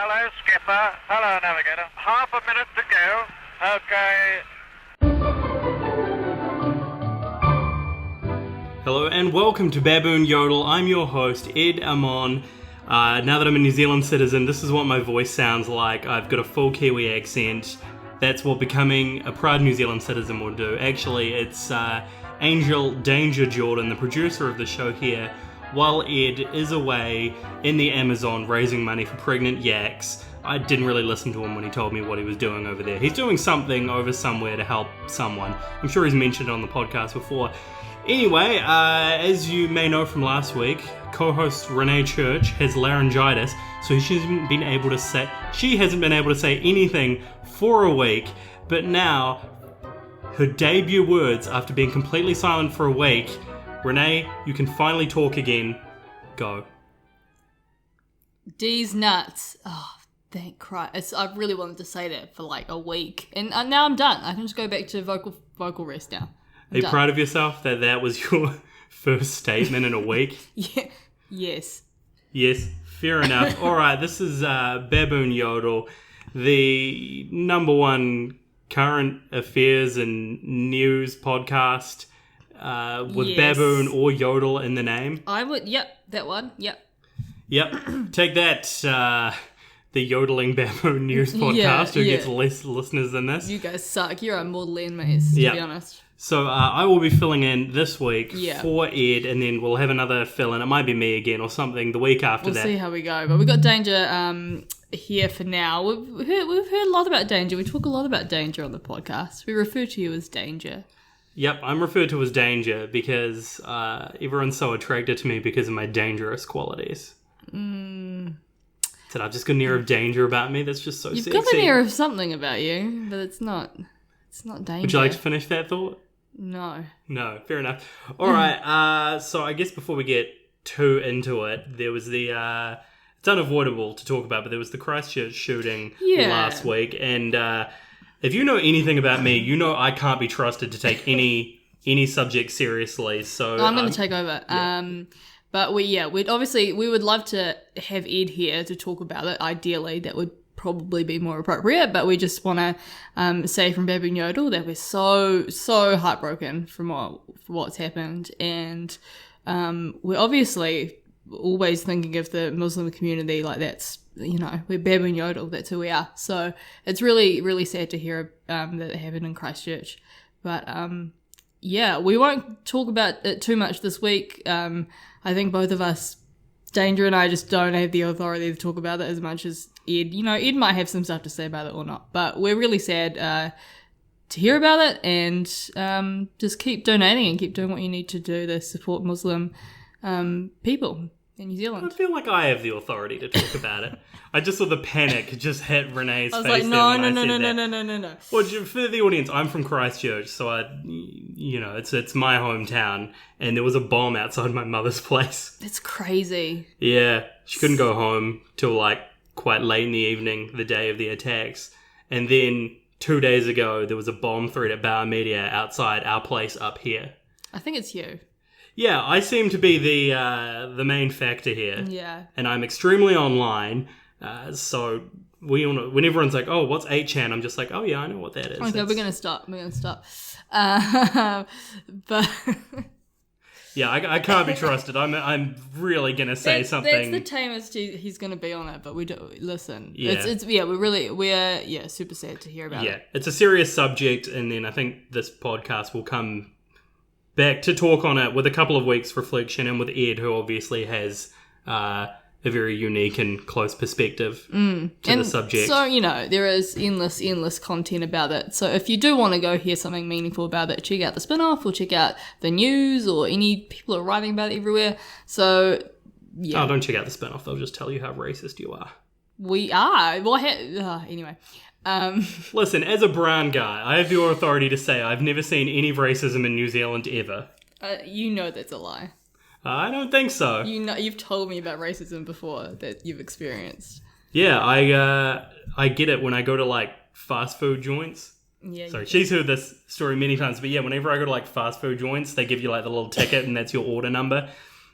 Hello, skipper. Hello, navigator. Half a minute to go. Okay. Hello and welcome to Baboon Yodel. I'm your host, Ed Amon. Now that I'm a New Zealand citizen, this is what my voice sounds like. I've got a full Kiwi accent. That's what becoming a proud New Zealand citizen will do. Actually, it's Angel Danger Jordan, the producer of the show here, while Ed is away in the Amazon raising money for pregnant yaks. I didn't really listen to him when he told me what he was doing over there. He's doing something over somewhere to help someone. I'm sure he's mentioned it on the podcast before. Anyway, as you may know from last week, co-host Renee Church has laryngitis, so she hasn't been able to say anything for a week. But now, her debut words after being completely silent for a week. Renee, you can finally talk again. Go. D's nuts. Oh, thank Christ. I really wanted to say that for like a week. And now I'm done. I can just go back to vocal rest now. Are you proud of yourself that was your first statement in a week? Yeah. Yes. Yes, fair enough. All right, this is Baboon Yodel, the number one current affairs and news podcast with Baboon or Yodel in the name. I would, that one, Yep, take that, the Yodeling Baboon News podcast, who gets less listeners than this. You guys suck. You're a mortal enemies, to be honest. So I will be filling in this week for Ed, and then we'll have another fill-in. It might be me again or something the week after that. We'll see how we go. But we've got Danger here for now. We've heard a lot about Danger. We talk a lot about Danger on the podcast. We refer to you as Danger. Yep, I'm referred to as Danger because everyone's so attracted to me because of my dangerous qualities. Said I've just got an air of danger about me that's just so sexy. You've got an air of something about you, but it's not danger. Would you like to finish that thought? No, fair enough. All right, so I guess before we get too into it, there was the, it's unavoidable to talk about, but there was the Christchurch shooting last week, and if you know anything about me, you know I can't be trusted to take any subject seriously, so... I'm going to take over. Yeah. But we would love to have Ed here to talk about it. Ideally, that would probably be more appropriate, but we just want to say from Baboon Yodel that we're so heartbroken from what's happened, and we're obviously always thinking of the Muslim community. Like, that's, we're Baboon Yodel, that's who we are. So it's really, really sad to hear that it happened in Christchurch. But we won't talk about it too much this week. I think both of us, Danger and I, just don't have the authority to talk about it as much as Ed. Ed might have some stuff to say about it or not, but we're really sad to hear about it, and just keep donating and keep doing what you need to do to support Muslim people in New Zealand. I feel like I have the authority to talk about it. I just saw the panic just hit Renee's face. I was like, no. Well, for the audience, I'm from Christchurch, so it's my hometown, and there was a bomb outside my mother's place. It's crazy. Yeah, she couldn't go home till like quite late in the evening, the day of the attacks, and then 2 days ago there was a bomb threat at Bauer Media outside our place up here. I think it's you. Yeah, I seem to be the main factor here. Yeah. And I'm extremely online, so we all know, when everyone's like, oh, what's 8chan? I'm just like, oh yeah, I know what that is. Okay, we're going to stop. But... yeah, I can't be trusted. I'm really going to say something. That's the tamest he's going to be on it, but we do listen. Yeah. We're super sad to hear about it. Yeah, it's a serious subject, and then I think this podcast will come back to talk on it with a couple of weeks reflection, and with Ed, who obviously has a very unique and close perspective to the subject. So, there is endless content about it. So if you do want to go hear something meaningful about it, check out the spin-off, or check out the news, or any people are writing about it everywhere. So, yeah. Oh, don't check out the spin-off. They'll just tell you how racist you are. We are. Well, anyway. Listen, as a brown guy, I have the authority to say I've never seen any racism in New Zealand ever. That's a lie. I don't think so. You've told me about racism before that you've experienced. Yeah, I get it when I go to like fast food joints. Yeah. Sorry, she's heard this story many times, but yeah, whenever I go to like fast food joints, they give you like the little ticket and that's your order number.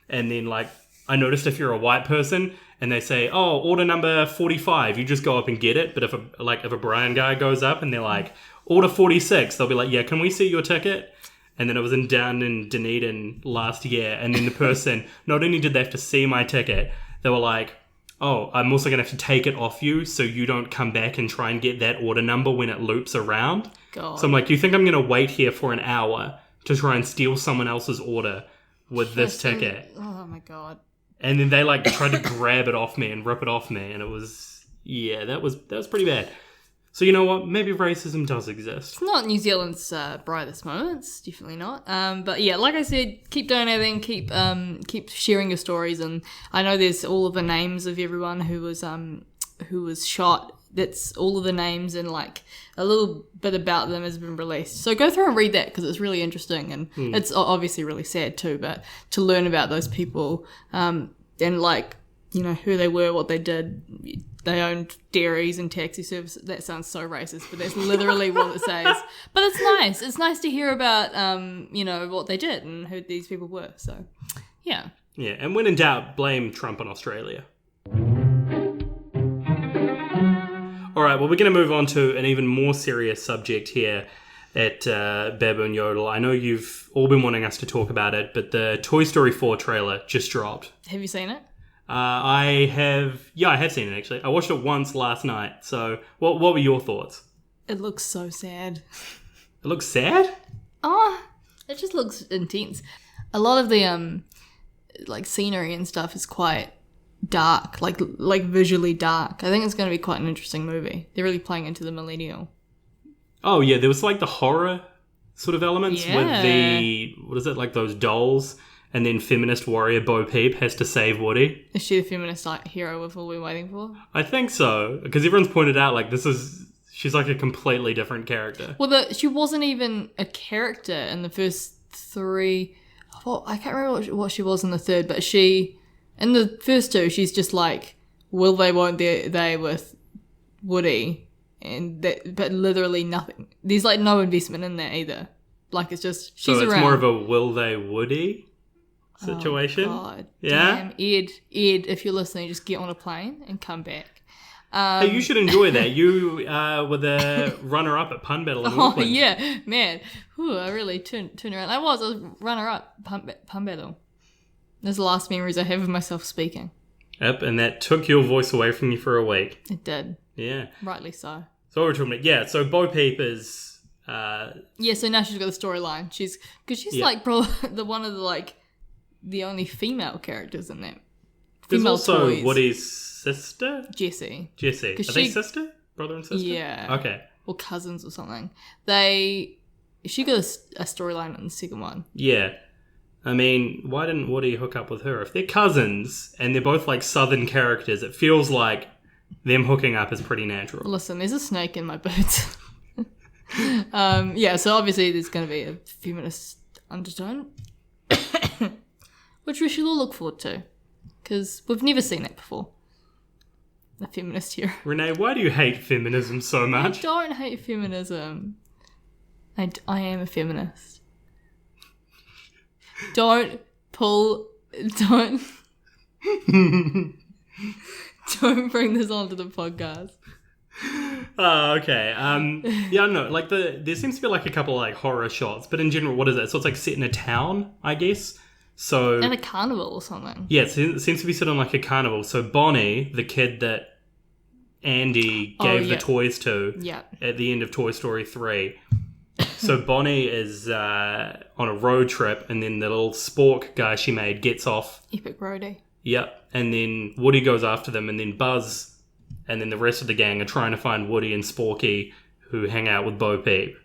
And then like I noticed if you're a white person, and they say, oh, order number 45, you just go up and get it. But if a Brian guy goes up and they're like, order 46, they'll be like, yeah, can we see your ticket? And then it was down in Dunedin last year, and then the person, not only did they have to see my ticket, they were like, oh, I'm also going to have to take it off you so you don't come back and try and get that order number when it loops around. God. So I'm like, you think I'm going to wait here for an hour to try and steal someone else's order with this ticket? Oh my God. And then they like tried to grab it off me and rip it off me, and it was, yeah, that was pretty bad. So you know what? Maybe racism does exist. It's not New Zealand's brightest moments, definitely not. But yeah, like I said, keep donating, keep sharing your stories, and I know there's all of the names of everyone who was shot. That's all of the names, and like a little bit about them has been released. So go through and read that because it's really interesting, and it's obviously really sad too. But to learn about those people, and like, you know, who they were, what they did. They owned dairies and taxi services. That sounds so racist, but that's literally what it says. But it's nice. It's nice to hear about, you know, what they did and who these people were. So, yeah. Yeah, and when in doubt, blame Trump and Australia. All right, well, we're going to move on to an even more serious subject here at Baboon Yodel. I know you've all been wanting us to talk about it, but the Toy Story 4 trailer just dropped. Have you seen it? I have seen it actually. I watched it once last night. So, what were your thoughts? It looks so sad. It looks sad? Oh, it just looks intense. A lot of the like scenery and stuff is quite dark, like visually dark. I think it's going to be quite an interesting movie. They're really playing into the millennial. Oh yeah, there was like the horror sort of elements with the, what is it, like those dolls. And then feminist warrior Bo Peep has to save Woody. Is she the feminist hero we've all been waiting for? I think so. Because everyone's pointed out, like, she's like a completely different character. Well, she wasn't even a character in the first three. Well, I can't remember what she was in the third, but in the first two, she's just like, will they, won't they with Woody. But literally nothing. There's like no investment in that either. Like, it's just, she's around. So it's more of a will they Woody situation. Oh, God. Yeah. Damn. Ed, if you're listening, just get on a plane and come back. Hey, you should enjoy that. You were the runner-up at Pun Battle in Auckland. Oh, yeah. Man. Ooh, I really turned around. I was runner-up Pun Battle. Those are the last memories I have of myself speaking. Yep, and that took your voice away from you for a week. It did. Yeah. Rightly so. So what we're talking about. Yeah, so Bo Peep is... yeah, so now she's got the storyline. She's like probably one of the only female characters in that. There's also toys. Woody's sister? Jessie. Are they sister? Brother and sister? Yeah. Okay. Or cousins or something. She got a storyline in the second one. Yeah. I mean, why didn't Woody hook up with her? If they're cousins and they're both like southern characters, it feels like them hooking up is pretty natural. Listen, there's a snake in my boots. Yeah, so obviously there's going to be a feminist undertone. Which we should all look forward to. Because we've never seen it before. A feminist hero. Renee, why do you hate feminism so much? I don't hate feminism. I am a feminist. Don't bring this onto the podcast. Oh, okay. Yeah, no, like there seems to be like a couple of like horror shots, but in general, what is it? So it's like set in a town, I guess. So at a carnival or something. Yeah, it seems to be set on like a carnival. So Bonnie, the kid that Andy gave the toys to at the end of Toy Story 3. So Bonnie is on a road trip, and then the little spork guy she made gets off. Epic roadie. Yep. And then Woody goes after them, and then Buzz and then the rest of the gang are trying to find Woody and Sporky, who hang out with Bo Peep.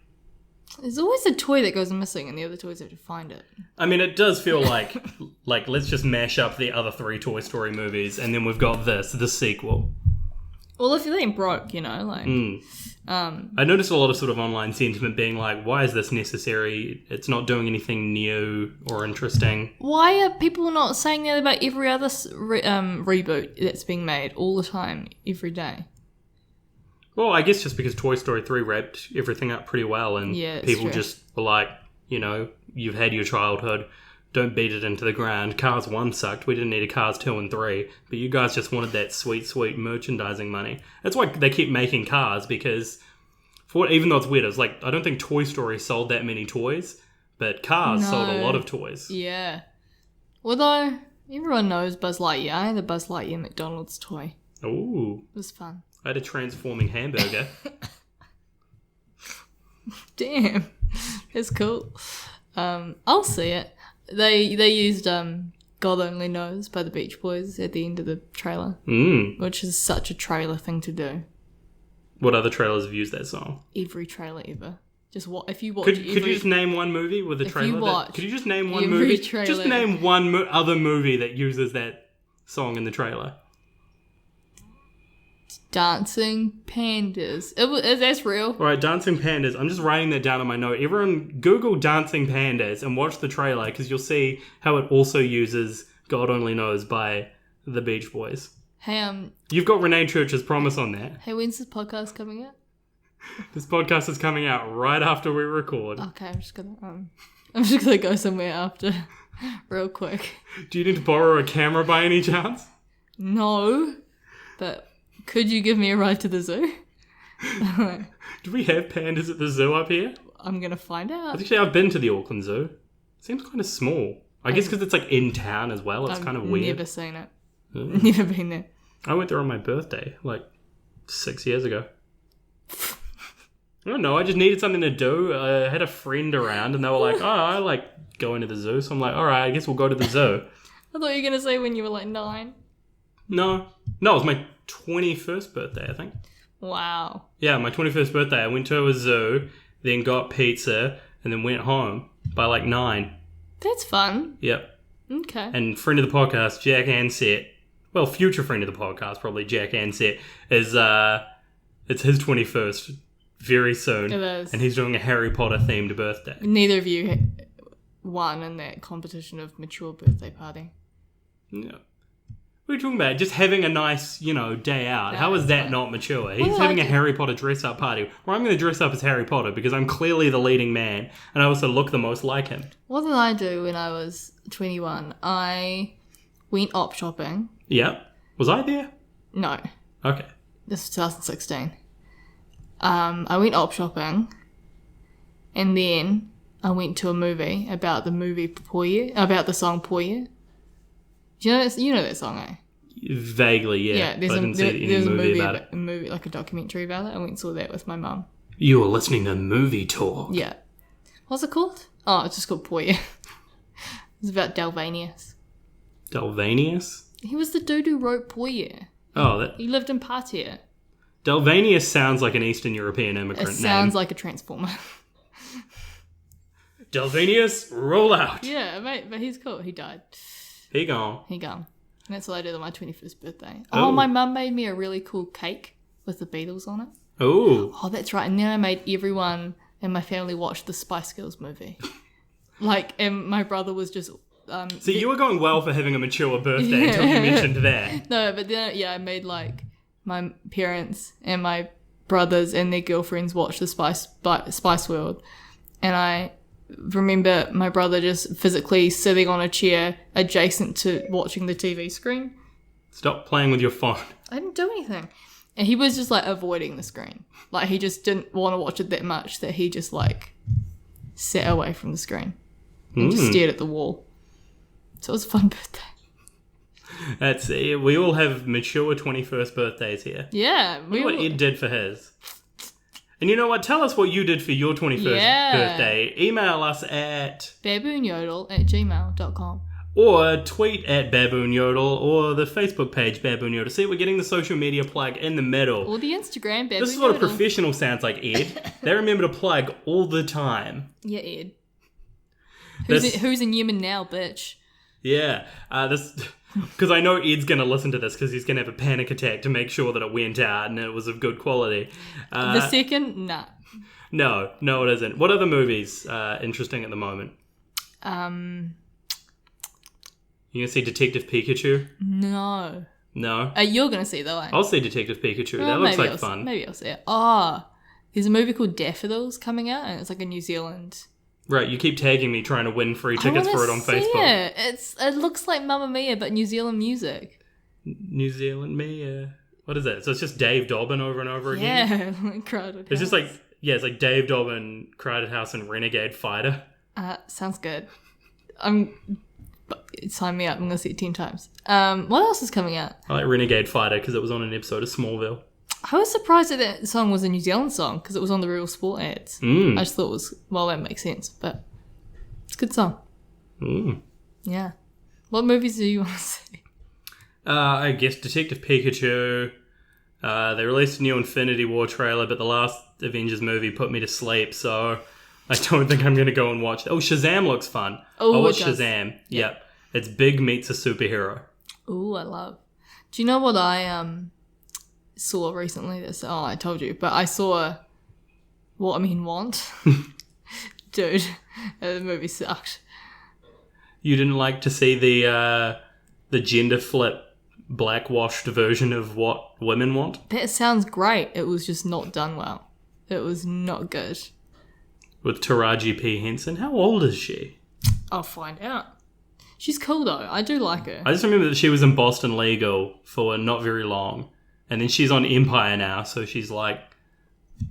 There's always a toy that goes missing, and the other toys have to find it. I mean, it does feel like let's just mash up the other 3 Toy Story movies, and then we've got the sequel. Well, if it ain't broke, you know, like... I noticed a lot of sort of online sentiment being like, why is this necessary? It's not doing anything new or interesting. Why are people not saying that about every other reboot that's being made all the time, every day? Well, I guess just because Toy Story 3 wrapped everything up pretty well, and people just were like, you know, you've had your childhood, don't beat it into the ground. Cars 1 sucked. We didn't need a Cars 2 and 3. But you guys just wanted that sweet, sweet merchandising money. That's why they keep making cars, because even though it's weird, it's like, I don't think Toy Story sold that many toys, but Cars sold a lot of toys. Yeah. Although, everyone knows Buzz Lightyear. I had the Buzz Lightyear McDonald's toy. Ooh. It was fun. I had a transforming hamburger. Damn. That's cool. I'll see it. They used God Only Knows by the Beach Boys at the end of the trailer. Which is such a trailer thing to do. What other trailers have used that song? Every trailer ever. Just what if you watch? Could you just name one movie with a trailer? Could you just name one movie? Trailer. Just name one other movie that uses that song in the trailer. Dancing Pandas. That's real. All right, Dancing Pandas. I'm just writing that down on my note. Everyone, Google Dancing Pandas and watch the trailer, because you'll see how it also uses God Only Knows by the Beach Boys. Hey, you've got Renee Church's Promise on that. Hey, when's this podcast coming out? This podcast is coming out right after we record. Okay, I'm just gonna go somewhere after, real quick. Do you need to borrow a camera by any chance? No, but could you give me a ride to the zoo? Do we have pandas at the zoo up here? I'm gonna find out. Actually, I've been to the Auckland Zoo. It seems kind of small. I guess because it's like in town as well. It's kind of weird. I've never seen it. Never been there. I went there on my birthday, like 6 years ago. I don't know, I just needed something to do. I had a friend around and they were like, oh, I like going to the zoo. So I'm like, all right, I guess we'll go to the zoo. I thought you were going to say when you were like 9. No, it was my 21st birthday, I think. Wow. Yeah, my 21st birthday. I went to a zoo, then got pizza, and then went home by like 9. That's fun. Yep. Okay. And friend of the podcast, Jack Ansett, well, future friend of the podcast, probably Jack Ansett, is, it's his 21st. Very soon. It is. And he's doing a Harry Potter themed birthday. Neither of you won in that competition of mature birthday party. No. What are you talking about? Just having a nice, day out. How is that not mature? He's having a Harry Potter dress up party. Well, I'm going to dress up as Harry Potter because I'm clearly the leading man and I also look the most like him. What did I do when I was 21? I went op shopping. Yep. Was I there? No. Okay. This was 2016. I went op shopping, and then I went to a movie about the movie Poye, about the song Poye. Do you know that song, eh? Vaguely, yeah. Yeah, there's a movie about it. A movie, like a documentary about it. I went and saw that with my mum. You were listening to Movie Talk. Yeah. What's it called? Oh, it's just called Poye. It's about Dalvanius. Dalvanius? He was the dude who wrote Poye. Oh, He lived in Pattaya. Dalvanius sounds like an Eastern European immigrant name. It sounds like a transformer. Dalvanius, roll out. Yeah, mate, but he's cool. He died. He gone. And that's what I did on my 21st birthday. Oh, my mum made me a really cool cake with the Beatles on it. Oh, that's right. And then I made everyone in my family watch the Spice Girls movie. And my brother was just... so you were going well for having a mature birthday until you mentioned that. No, but then, I made my parents and my brothers and their girlfriends watch the Spice World. And I remember my brother just physically sitting on a chair adjacent to watching the TV screen. Stop playing with your phone. I didn't do anything. And he was just avoiding the screen. He just didn't want to watch it that much that he just sat away from the screen and just stared at the wall. So it was a fun birthday. We all have mature 21st birthdays here. Yeah. What Ed did for his. And you know what? Tell us what you did for your 21st birthday. Email us at baboonyodel@gmail.com. Or tweet at baboonyodel or the Facebook page baboonyodel. See, we're getting the social media plug in the middle. Or the Instagram baboonyodel. This is what a professional sounds like, Ed. They remember to plug all the time. Yeah, Ed. Who's in Yemen now, bitch? Yeah. Because I know Ed's going to listen to this because he's going to have a panic attack to make sure that it went out and it was of good quality. The second? Nah. No, it isn't. What other movies interesting at the moment? You going to see Detective Pikachu? No. No? You're going to see though, eh? I'll see Detective Pikachu. That looks like fun. Maybe I'll see it. Oh, there's a movie called Daffodils coming out and it's a New Zealand Right, you keep tagging me trying to win free tickets for it on Facebook. It looks like Mamma Mia, but New Zealand music. New Zealand Mia. What is that? So it's just Dave Dobbin over and over again? Yeah, like Crowded House. It's just like, it's like Dave Dobbin, Crowded House, and Renegade Fighter. Sounds good. Sign me up. I'm going to see it 10 times. What else is coming out? I like Renegade Fighter because it was on an episode of Smallville. I was surprised that song was a New Zealand song because it was on the Real Sport ads. I just thought it was, that makes sense, but it's a good song. Yeah. What movies do you want to see? I guess Detective Pikachu. They released a new Infinity War trailer, but the last Avengers movie put me to sleep, so I don't think I'm going to go and watch it. Oh, Shazam looks fun. Oh, I watched Shazam. Yep. It's Big meets a superhero. Ooh, I love. Do you know what I saw recently? I told you, but I saw Want. Dude, the movie sucked. You didn't like to see the gender flip blackwashed version of what women want? That sounds great. It was just not done well. It was not good. With Taraji P. Henson. How old is she? I'll find out. She's cool though. I do like her. I just remember that she was in Boston Legal for not very long. And then she's on Empire now, so she's like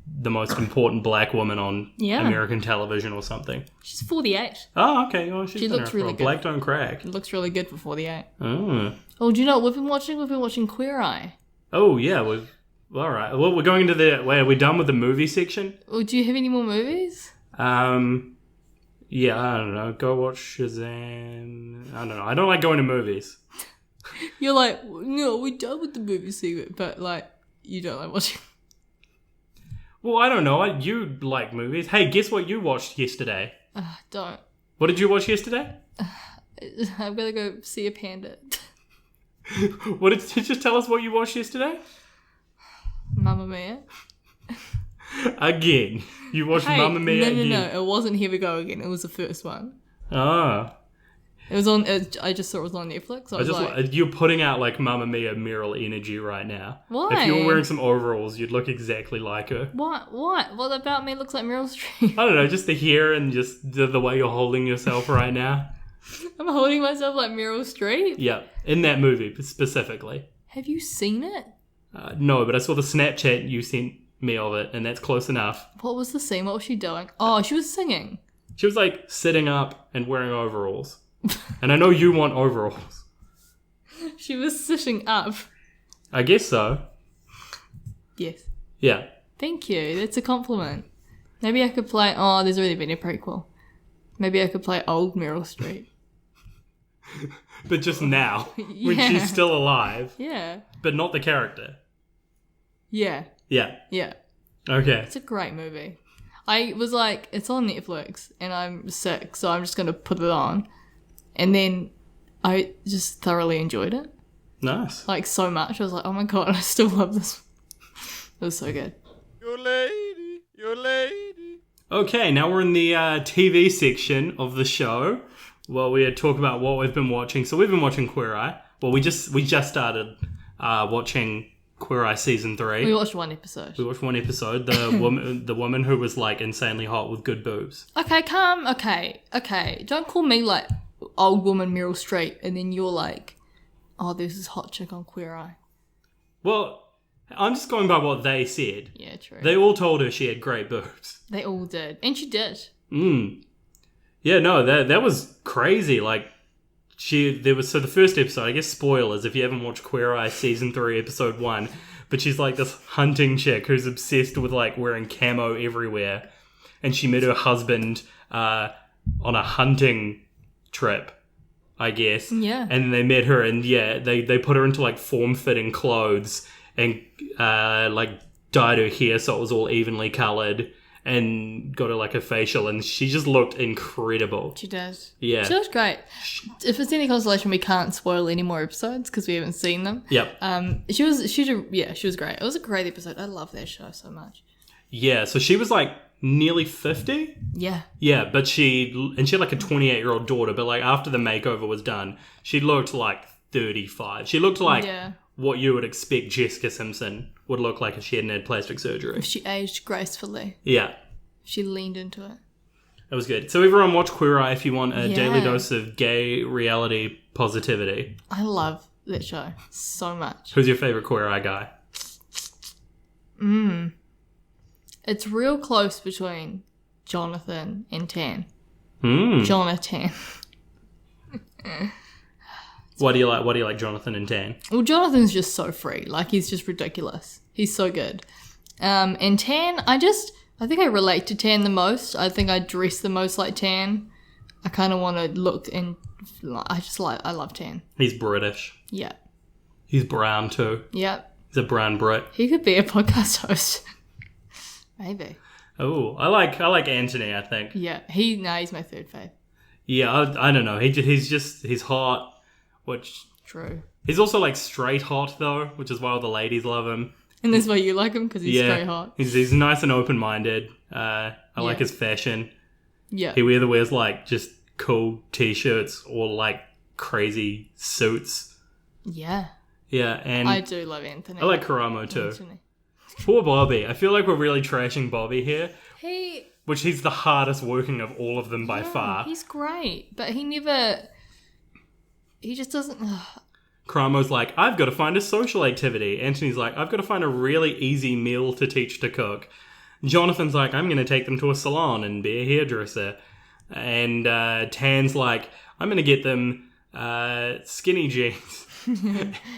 the most important black woman on American television or something. She's 48. Oh, okay. Well, she looks really good. Black don't crack. It looks really good for 48. Oh. Oh, do you know what we've been watching? We've been watching Queer Eye. Oh, yeah. All right. Well, we're going into wait, are we done with the movie section? Oh, do you have any more movies? Yeah, I don't know. Go watch Shazam. I don't know. I don't like going to movies. You're like, no, we're done with the movie segment, but like, you don't like watching. Well, I don't know. You like movies. Hey, guess what you watched yesterday? Don't. What did you watch yesterday? I'm gonna go see a panda. What did you just tell us what you watched yesterday? Mamma Mia. Again. You watched Mamma Mia again. No. It wasn't Here We Go Again. It was the first one. Ah. It was on. I just saw it was on Netflix. So I was like, you're putting out like Mamma Mia Meryl energy right now. Why? If you were wearing some overalls, you'd look exactly like her. What? What about me looks like Meryl Streep? I don't know, just the hair and just the way you're holding yourself right now. I'm holding myself like Meryl Streep? Yeah, in that movie specifically. Have you seen it? No, but I saw the Snapchat you sent me of it, and that's close enough. What was the scene? What was she doing? Oh, she was singing. She was like sitting up and wearing overalls. And I know you want overalls. She was sitting up. I guess so. Yes. Yeah. Thank you. That's a compliment. Maybe I could play... Oh, there's already been a prequel. Maybe I could play old Meryl Streep. But just now, when she's still alive. Yeah. But not the character. Yeah. Yeah. Yeah. Okay. It's a great movie. I was like, it's on Netflix and I'm sick, so I'm just going to put it on. And then I just thoroughly enjoyed it. Nice. Like, so much. I was like, oh my God, I still love this. It was so good. Your lady. Okay, now we're in the TV section of the show. Well, we talk about what we've been watching. So we've been watching Queer Eye. Well, we just started watching Queer Eye season 3. We watched one episode. The woman who was like insanely hot with good boobs. Okay. Don't call me like old woman Meryl Streep and then you're like, oh, there's this hot chick on Queer Eye. Well, I'm just going by what they said. Yeah, true. They all told her she had great boobs. They all did. And she did. Yeah, no, that was crazy. Like, the first episode, I guess spoilers if you haven't watched Queer Eye season 3 episode 1, but she's like this hunting chick who's obsessed with like wearing camo everywhere, and she met her husband on a hunting trip, I guess. Yeah. And they met her, and they put her into like form-fitting clothes and like dyed her hair so it was all evenly coloured. And got her like a facial, and she just looked incredible. She does. Yeah. She looks great. If it's any consolation, we can't spoil any more episodes because we haven't seen them. Yep. She was great. It was a great episode. I love that show so much. Yeah, so she was like nearly 50. Yeah. Yeah, but she had like a 28-year-old daughter, but like after the makeover was done, she looked like 35. She looked like what you would expect Jessica Simpson would look like if she hadn't had plastic surgery. If she aged gracefully. Yeah. She leaned into it. That was good. So everyone watch Queer Eye if you want a Yeah. daily dose of gay reality positivity. I love that show so much. Who's your favourite Queer Eye guy? It's real close between Jonathan and Tan. Jonathan. Why do you like Jonathan and Tan? Well, Jonathan's just so free. Like, he's just ridiculous. He's so good. And Tan, I think I relate to Tan the most. I think I dress the most like Tan. I kind of want to look and I love Tan. He's British. Yeah. He's brown too. Yeah. He's a brown Brit. He could be a podcast host. Maybe. Oh, I like Anthony, I think. Yeah. He's my third fave. Yeah, I don't know. He's hot, which... True. He's also like straight hot though, which is why all the ladies love him. And that's why you like him, because he's straight hot. He's nice and open-minded. I like his fashion. Yeah. He either wears like just cool t-shirts or like crazy suits. Yeah. Yeah, and I do love Anthony. I like Karamo too. Anthony. Poor Bobby. I feel like we're really trashing Bobby here. Which he's the hardest working of all of them by far. He's great, but he just doesn't... Karamo's like, I've got to find a social activity. Anthony's like, I've got to find a really easy meal to teach to cook. Jonathan's like, I'm going to take them to a salon and be a hairdresser. And Tan's like, I'm going to get them skinny jeans,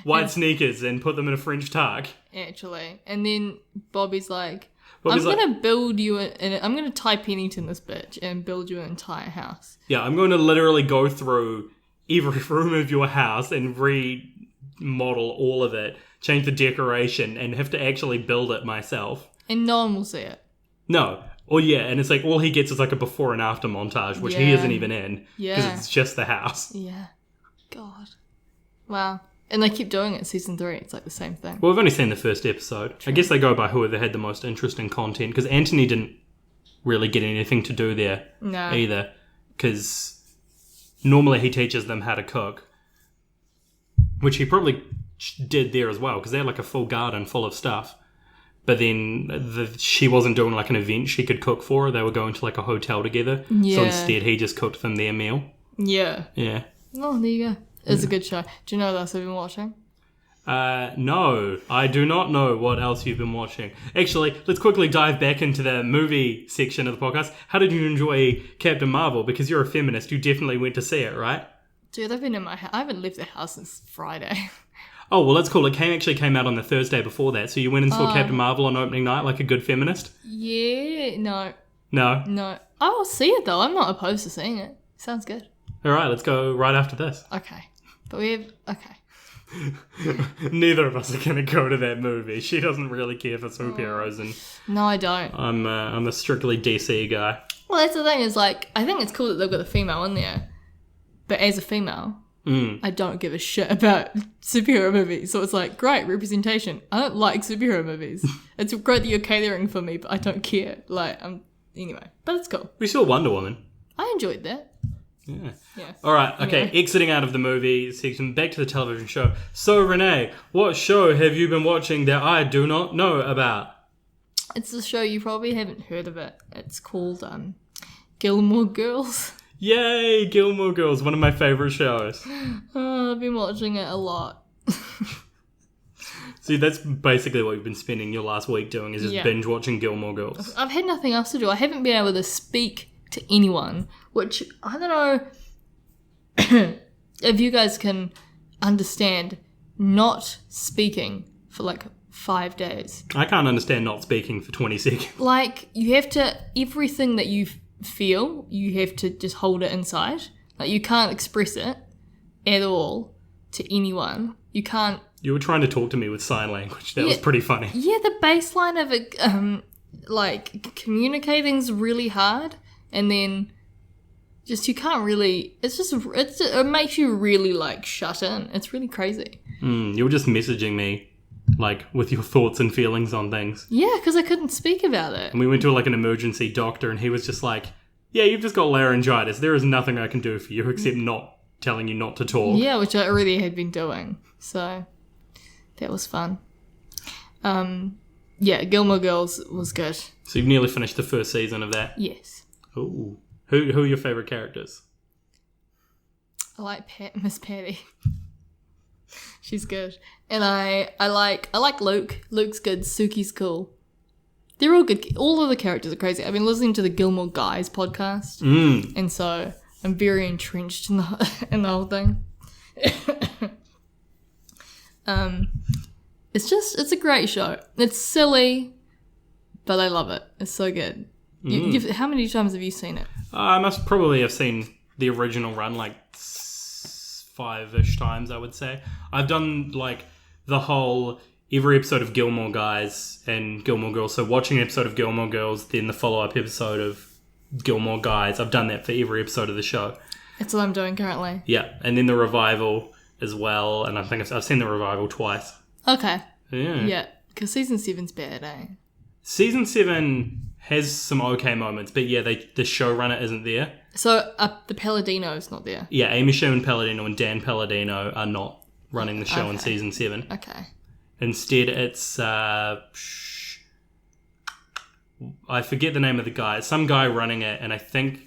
white sneakers, and put them in a French tuck. Actually. And then Bobby's like, Bobby's I'm going to build you I'm going to tie Pennington this bitch and build you an entire house. Yeah, I'm going to literally go through every room of your house and remodel all of it, change the decoration, and have to actually build it myself. And no one will see it. No. Oh yeah, and it's like all he gets is like a before and after montage, which he isn't even in. Yeah. Because it's just the house. Yeah. God. Wow. And they keep doing it season 3. It's like the same thing. Well, we've only seen the first episode. True. I guess they go by whoever had the most interesting content, because Anthony didn't really get anything to do there either, because normally he teaches them how to cook, which he probably did there as well, because they had like a full garden full of stuff. But then she wasn't doing like an event she could cook for. They were going to like a hotel together. Yeah. So instead he just cooked them their meal. Yeah. Yeah. Oh, there you go. It's a good show. Do you know what else we've been watching? No, I do not know what else you've been watching. Actually, let's quickly dive back into the movie section of the podcast. How did you enjoy Captain Marvel? Because you're a feminist, you definitely went to see it, right? Dude, I've been in my house. I haven't left the house since Friday. Oh, well, that's cool. It actually came out on the Thursday before that. So you went and saw Captain Marvel on opening night like a good feminist? Yeah, no. No? I will see it, though. I'm not opposed to seeing it. Sounds good. All right, let's go right after this. Okay. But we have... Okay. Neither of us are going to go to that movie. She doesn't really care for superheroes, and no, I don't. I'm a strictly DC guy. Well, that's the thing is, like, I think it's cool that they've got a female in there, but as a female, I don't give a shit about superhero movies. So it's like, great representation. I don't like superhero movies. It's great that you're catering for me, but I don't care. Like, anyway, but it's cool. We saw Wonder Woman. I enjoyed that. Yeah. Yeah. All right. Okay. Anyway. Exiting out of the movie section, back to the television show. So, Renee, what show have you been watching that I do not know about? It's a show you probably haven't heard of it. It's called Gilmore Girls. Yay, Gilmore Girls, one of my favorite shows. Oh, I've been watching it a lot. See, that's basically what you've been spending your last week doing, is just binge watching Gilmore Girls. I've had nothing else to do. I haven't been able to speak to anyone, which I don't know if you guys can understand not speaking for like 5 days. I can't understand not speaking for 20 seconds. Like, you have to, everything that you feel, you have to just hold it inside. Like, you can't express it at all to anyone. You can't. You were trying to talk to me with sign language. That was pretty funny. Yeah, the baseline of it, like, communicating's really hard. And then just you can't really, it makes you really like shut in. It's really crazy. You were just messaging me like with your thoughts and feelings on things. Yeah, because I couldn't speak about it. And we went to like an emergency doctor and he was just like, yeah, you've just got laryngitis. There is nothing I can do for you except not telling you not to talk. Yeah, which I already had been doing. So that was fun. Yeah, Gilmore Girls was good. So you've nearly finished the first season of that? Yes. Ooh. Who are your favourite characters? I like Miss Patty. She's good. And I like Luke. Luke's good. Suki's cool. They're all good. All of the characters are crazy. I've been listening to the Gilmore Guys podcast. And so I'm very entrenched in the whole thing. It's a great show. It's silly, but I love it. It's so good. How many times have you seen it? I must probably have seen the original run like 5-ish times, I would say. I've done like the whole every episode of Gilmore Guys and Gilmore Girls. So watching an episode of Gilmore Girls, then the follow-up episode of Gilmore Guys. I've done that for every episode of the show. That's what I'm doing currently. Yeah, and then the revival as well. And I think I've seen the revival twice. Okay. Yeah. Yeah, because season 7's bad, eh? Season 7 has some okay moments, but yeah, the showrunner isn't there. So the Palladino's not there. Yeah, Amy Sherman Palladino and Dan Palladino are not running the show in season 7. Okay. Instead, it's I forget the name of the guy. It's some guy running it, and I think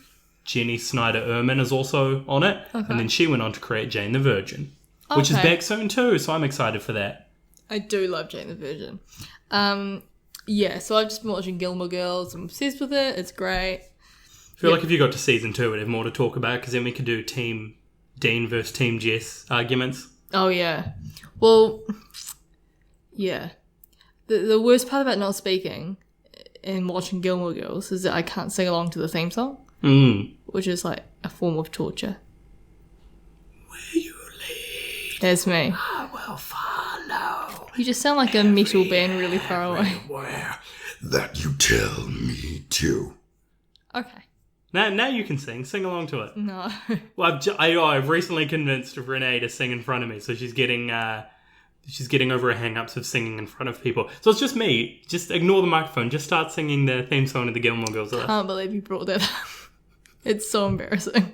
Jenny Snyder-Urman is also on it. Okay. And then she went on to create Jane the Virgin, which is back soon too. So I'm excited for that. I do love Jane the Virgin. Yeah, so I've just been watching Gilmore Girls. I'm obsessed with it. It's great. I feel like if you got to season 2, we'd have more to talk about, because then we could do Team Dean versus Team Jess arguments. Oh, yeah. Well, yeah. The worst part about not speaking and watching Gilmore Girls is that I can't sing along to the theme song, which is like a form of torture. Where you lead, that's me. I will follow. You just sound like a metal band really far away. Where that you tell me to. Okay. Now you can sing along to it. No. Well, I've recently convinced Renee to sing in front of me, so she's getting over her hang-ups of singing in front of people. So it's just me. Just ignore the microphone. Just start singing the theme song of the Gilmore Girls. I can't believe you brought that up. It's so embarrassing.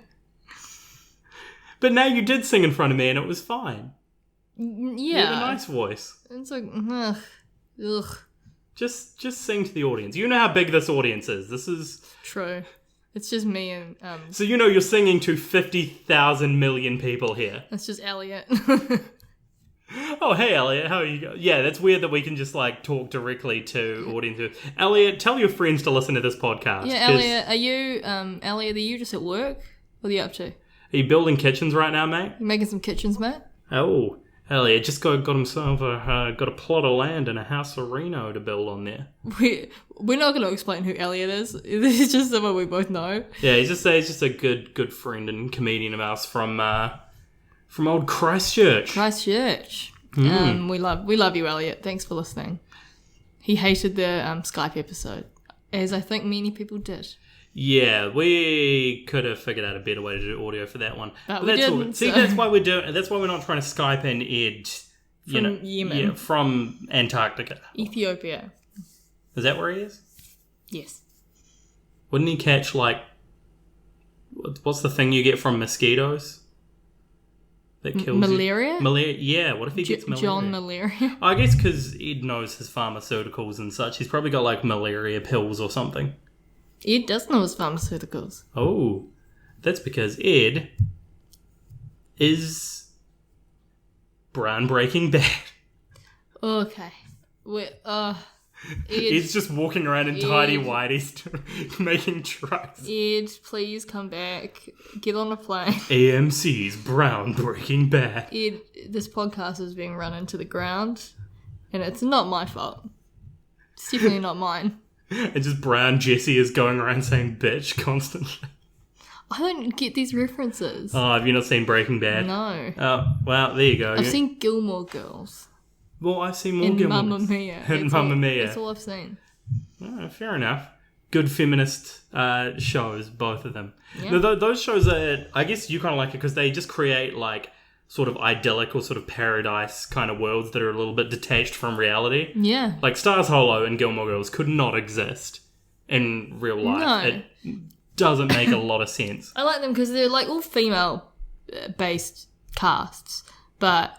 But now you did sing in front of me, and it was fine. Yeah. You have a nice voice. It's like, ugh. Just sing to the audience. You know how big this audience is. This is true. It's just me and So you know you're singing to 50,000 million people here. That's just Elliot. Oh, hey Elliot, how are you going? Yeah, that's weird that we can just like talk directly to audiences. Elliot, tell your friends to listen to this podcast. Yeah, Elliot, are you just at work? What are you up to? Are you building kitchens right now, mate? You making some kitchens, mate? Oh, Elliot just got himself got a plot of land and a house of Reno to build on there. We're not going to explain who Elliot is. This is just someone we both know. Yeah, he's just a good friend and comedian of ours from old Christchurch. Christchurch. We love you, Elliot. Thanks for listening. He hated the Skype episode, as I think many people did. Yeah, we could have figured out a better way to do audio for that one. But we didn't. See, that's why we're not trying to Skype in Ed from Yemen. Yeah, from Antarctica. Ethiopia. Is that where he is? Yes. Wouldn't he catch, like, what's the thing you get from mosquitoes that kills malaria? You? Malaria? Yeah, what if he gets malaria? John Malaria? I guess because Ed knows his pharmaceuticals and such. He's probably got, like, malaria pills or something. Ed does know his pharmaceuticals. Oh, that's because Ed is brown Breaking Bad. Okay. Ed's just walking around in tidy whities making trucks. Ed, please come back. Get on a plane. AMC's brown Breaking Bad. Ed, this podcast is being run into the ground, and it's not my fault. It's definitely not mine. And just brown Jessie is going around saying bitch constantly. I don't get these references. Oh, have you not seen Breaking Bad? No. Oh, well, there you go. I've seen Gilmore Girls. Well, I've seen more Gilmore. Mamma Mia. And Mamma Mia. That's all I've seen. Oh, fair enough. Good feminist shows, both of them. Yeah. Now, those shows are, I guess you kind of like it because they just create like sort of idyllic or sort of paradise kind of worlds that are a little bit detached from reality. Yeah. Like Stars Hollow and Gilmore Girls could not exist in real life. No. It doesn't make a lot of sense. I like them because they're like all female-based casts, but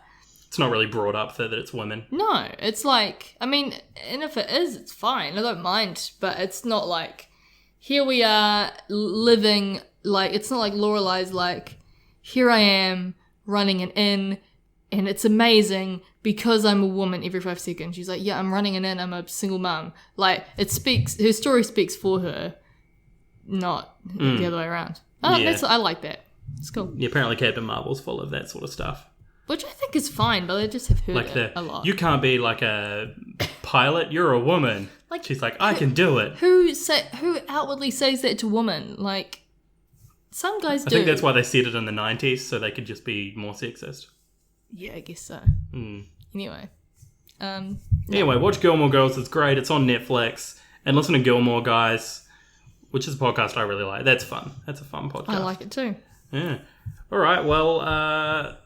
it's not really brought up that it's women. no, it's like, I mean, and if it is, it's fine. I don't mind, but it's not like here we are living, like, it's not like Lorelai's like, here I am running an inn and it's amazing because I'm a woman every 5 seconds. She's like, yeah, I'm running an inn, I'm a single mum. Like, her story speaks for her, not the other way around. Oh, Yeah. I like that. It's cool. Yeah, apparently Captain Marvel's full of that sort of stuff. Which I think is fine, but I just have heard Like it a lot. you can't be like a pilot, you're a woman. Like, she's like, I can do it. Who outwardly says that to women? Like, some guys do. I think that's why they said it in the 90s, so they could just be more sexist. Yeah, I guess so. Mm. Anyway. Anyway, watch Gilmore Girls, it's great, it's on Netflix. And listen to Gilmore Guys, which is a podcast I really like. That's fun. That's a fun podcast. I like it too. Yeah. All right, well,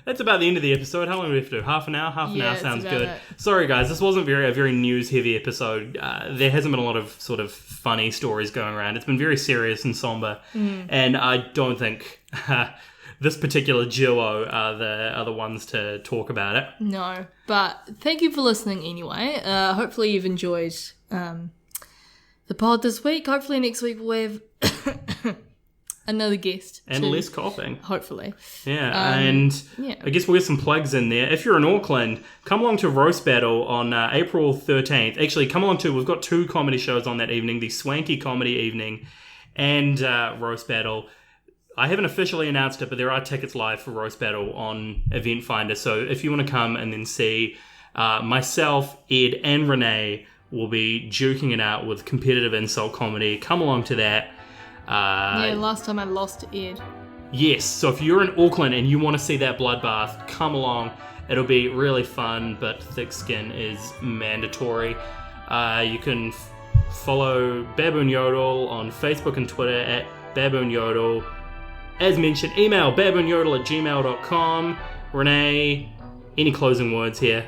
that's about the end of the episode. How long do we have to do? Half an hour? Half an hour sounds good. Sorry, guys. This wasn't a very news-heavy episode. There hasn't been a lot of sort of funny stories going around. It's been very serious and somber. And I don't think this particular duo are the ones to talk about it. No, but thank you for listening anyway. Hopefully you've enjoyed the pod this week. Hopefully next week we'll have another guest. And less coughing. Hopefully. Yeah, I guess we'll get some plugs in there. If you're in Auckland, come along to Roast Battle on April 13th. Actually, we've got 2 comedy shows on that evening, the Swanky Comedy Evening and Roast Battle. I haven't officially announced it, but there are tickets live for Roast Battle on Event Finder. So if you want to come and then see myself, Ed, and Renee will be duking it out with competitive insult comedy, come along to that. Last time I lost to Ed. Yes, so if you're in Auckland and you want to see that bloodbath, come along. It'll be really fun, but thick skin is mandatory. You can follow Baboon Yodel on Facebook and Twitter at Baboon Yodel. As mentioned, email baboonyodel@gmail.com. Renee, any closing words here?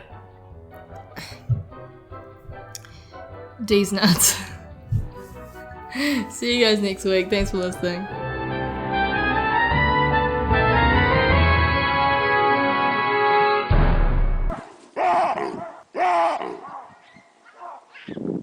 D's nuts. See you guys next week. Thanks for listening. you